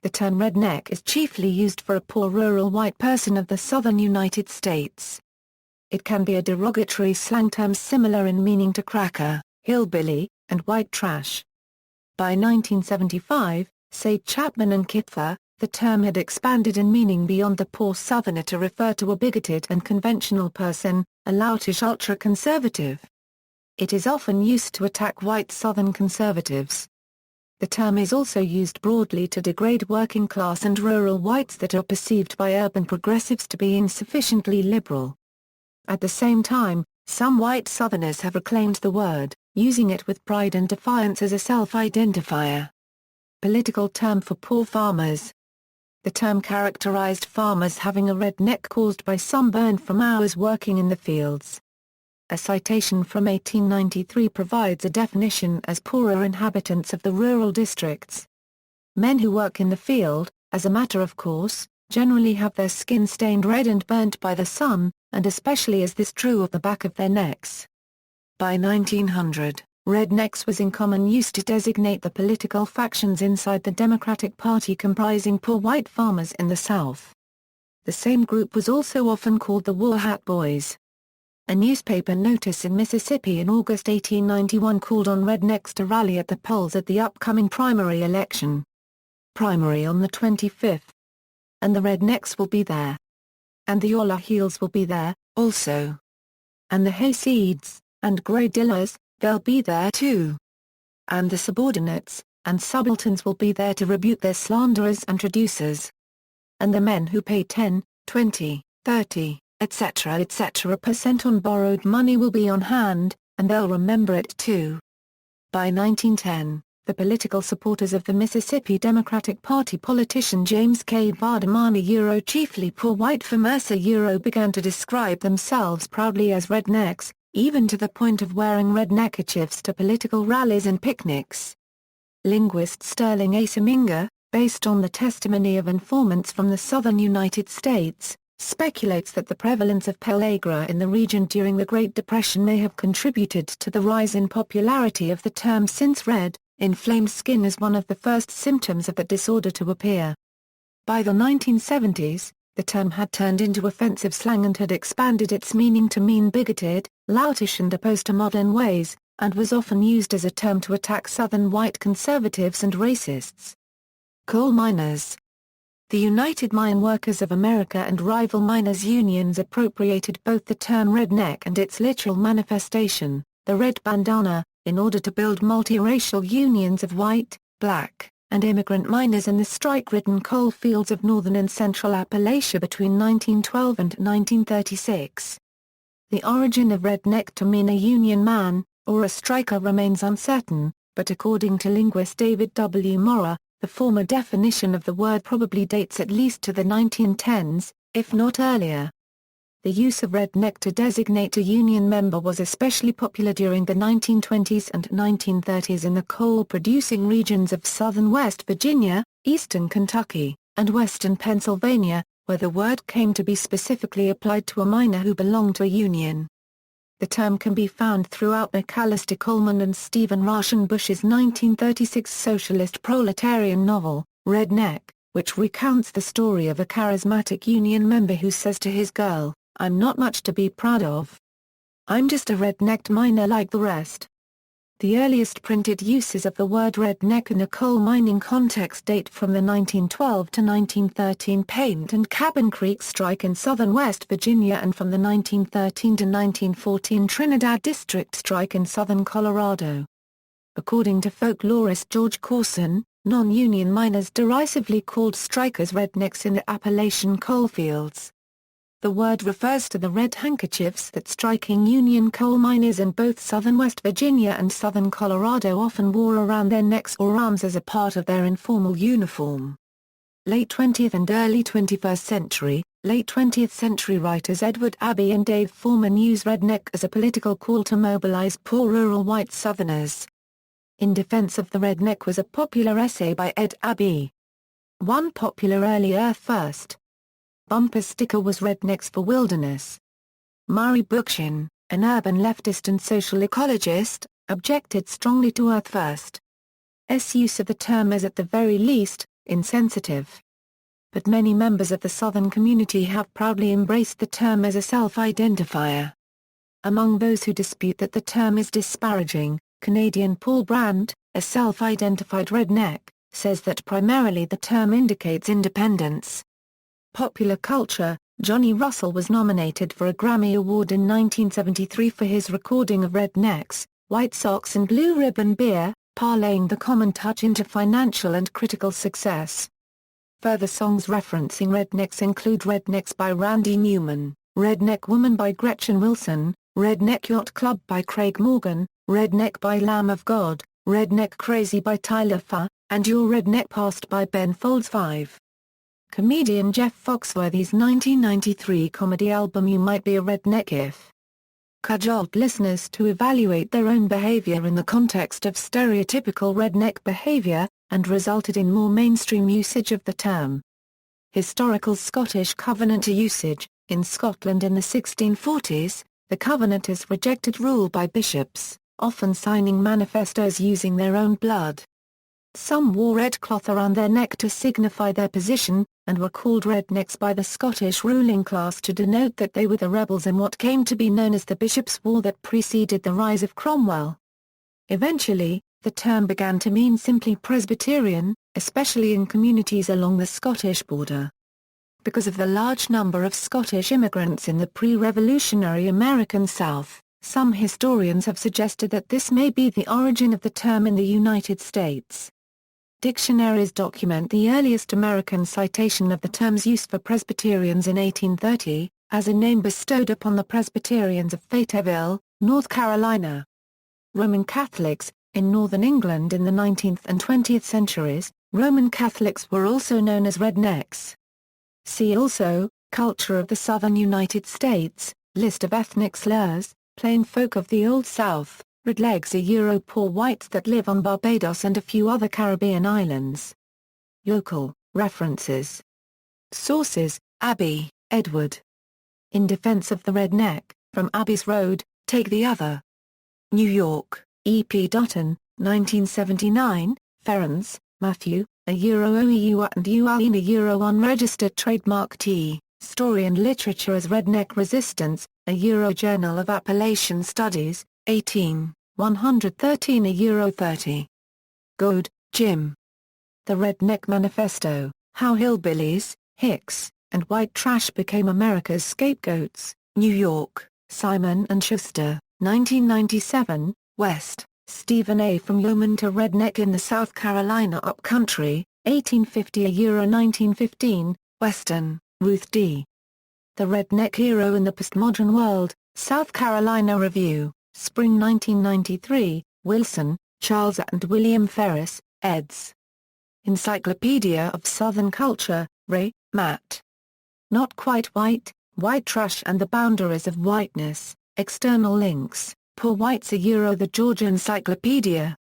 The term redneck is chiefly used for a poor rural white person of the southern United States. It can be a derogatory slang term similar in meaning to cracker, hillbilly, and white trash. By 1975, say Chapman and Kipfer, the term had expanded in meaning beyond the poor southerner to refer to a bigoted and conventional person, a loutish ultra-conservative. It is often used to attack white southern conservatives. The term is also used broadly to degrade working-class and rural whites that are perceived by urban progressives to be insufficiently liberal. At the same time, some white Southerners have reclaimed the word, using it with pride and defiance as a self-identifier. Political term for poor farmers. The term characterized farmers having a redneck caused by sunburn from hours working in the fields. A citation from 1893 provides a definition as poorer inhabitants of the rural districts. Men who work in the field, as a matter of course, generally have their skin stained red and burnt by the sun, and especially is this true of the back of their necks. By 1900, rednecks was in common use to designate the political factions inside the Democratic Party comprising poor white farmers in the South. The same group was also often called the War Hat Boys. A newspaper notice in Mississippi in August 1891 called on rednecks to rally at the polls at the upcoming primary election. Primary on the 25th. And the rednecks will be there. And the Olla Heels will be there, also. And the hayseeds, and grey dillers, they'll be there too. And the subordinates, and subalterns will be there to rebuke their slanderers and traducers. And the men who pay 10, 20, 30, etc. % on borrowed money will be on hand, and they'll remember it too. By 1910, the political supporters of the Mississippi Democratic Party politician James K. Vardamani chiefly poor white for Mercer began to describe themselves proudly as rednecks, even to the point of wearing red neckerchiefs to political rallies and picnics. Linguist Sterling A. Seminga, based on the testimony of informants from the southern United States, speculates that the prevalence of pellagra in the region during the Great Depression may have contributed to the rise in popularity of the term since red, inflamed skin is one of the first symptoms of the disorder to appear. By the 1970s, the term had turned into offensive slang and had expanded its meaning to mean bigoted, loutish and opposed to modern ways, and was often used as a term to attack Southern white conservatives and racists. Coal miners. The United Mine Workers of America and rival miners' unions appropriated both the term redneck and its literal manifestation, the red bandana, in order to build multiracial unions of white, black, and immigrant miners in the strike-ridden coal fields of northern and central Appalachia between 1912 and 1936. The origin of redneck to mean a union man, or a striker remains uncertain, but according to linguist David W. Mora, the former definition of the word probably dates at least to the 1910s, if not earlier. The use of redneck to designate a Union member was especially popular during the 1920s and 1930s in the coal-producing regions of southern West Virginia, eastern Kentucky, and western Pennsylvania, where the word came to be specifically applied to a miner who belonged to a union. The term can be found throughout McAllister Coleman and Stephen Rauschenbusch's 1936 socialist proletarian novel, Redneck, which recounts the story of a charismatic union member who says to his girl, "I'm not much to be proud of. I'm just a rednecked miner like the rest." The earliest printed uses of the word redneck in a coal mining context date from the 1912 to 1913 Paint and Cabin Creek strike in southern West Virginia and from the 1913 to 1914 Trinidad District strike in southern Colorado. According to folklorist George Corson, non-union miners derisively called strikers rednecks in the Appalachian coalfields. The word refers to the red handkerchiefs that striking Union coal miners in both southern West Virginia and southern Colorado often wore around their necks or arms as a part of their informal uniform. Late 20th and early 21st century, late 20th century writers Edward Abbey and Dave Foreman use redneck as a political call to mobilize poor rural white Southerners. In Defense of the Redneck was a popular essay by Ed Abbey. One popular early Earth First bumper sticker was Rednecks for Wilderness. Murray Bookchin, an urban leftist and social ecologist, objected strongly to Earth First's use of the term as at the very least, insensitive. But many members of the Southern community have proudly embraced the term as a self-identifier. Among those who dispute that the term is disparaging, Canadian Paul Brandt, a self-identified redneck, says that primarily the term indicates independence. Popular culture. Johnny Russell was nominated for a Grammy Award in 1973 for his recording of Rednecks, White Sox and Blue Ribbon Beer, parlaying the common touch into financial and critical success. Further songs referencing rednecks include Rednecks by Randy Newman, Redneck Woman by Gretchen Wilson, Redneck Yacht Club by Craig Morgan, Redneck by Lamb of God, Redneck Crazy by Tyler Farr, and Your Redneck Past by Ben Folds 5. Comedian Jeff Foxworthy's 1993 comedy album You Might Be a Redneck If cajoled listeners to evaluate their own behavior in the context of stereotypical redneck behavior, and resulted in more mainstream usage of the term. Historical Scottish Covenanter usage. In Scotland in the 1640s, the Covenanters rejected rule by bishops, often signing manifestos using their own blood. Some wore red cloth around their neck to signify their position, and were called rednecks by the Scottish ruling class to denote that they were the rebels in what came to be known as the Bishops' War that preceded the rise of Cromwell. Eventually, the term began to mean simply Presbyterian, especially in communities along the Scottish border. Because of the large number of Scottish immigrants in the pre-revolutionary American South, some historians have suggested that this may be the origin of the term in the United States. Dictionaries document the earliest American citation of the term's use for Presbyterians in 1830, as a name bestowed upon the Presbyterians of Fayetteville, North Carolina. Roman Catholics. In northern England in the 19th and 20th centuries, Roman Catholics were also known as rednecks. See also, Culture of the Southern United States, List of ethnic slurs, Plain folk of the Old South, redlegs are poor whites that live on Barbados and a few other Caribbean islands. Yokel, references. Sources, Abbey, Edward. In Defense of the Redneck, From Abbey's Road, Take the Other. New York, E. P. Dutton, 1979, Ferrans, Matthew, OEU and UAE unregistered trademark T, Story and Literature as Redneck Resistance, Journal of Appalachian Studies, 18, 113 30. Goad, Jim. The Redneck Manifesto, How Hillbillies, Hicks, and White Trash Became America's Scapegoats, New York, Simon & Schuster, 1997, West, Stephen A. From Yeoman to Redneck in the South Carolina Upcountry, 1850–1915, Western, Ruth D. The Redneck Hero in the Postmodern World, South Carolina Review, Spring 1993, Wilson, Charles and William Ferris, eds. Encyclopedia of Southern Culture, Ray, Matt. Not Quite White, White Trash and the Boundaries of Whiteness, external links, Poor Whites The Georgia Encyclopedia.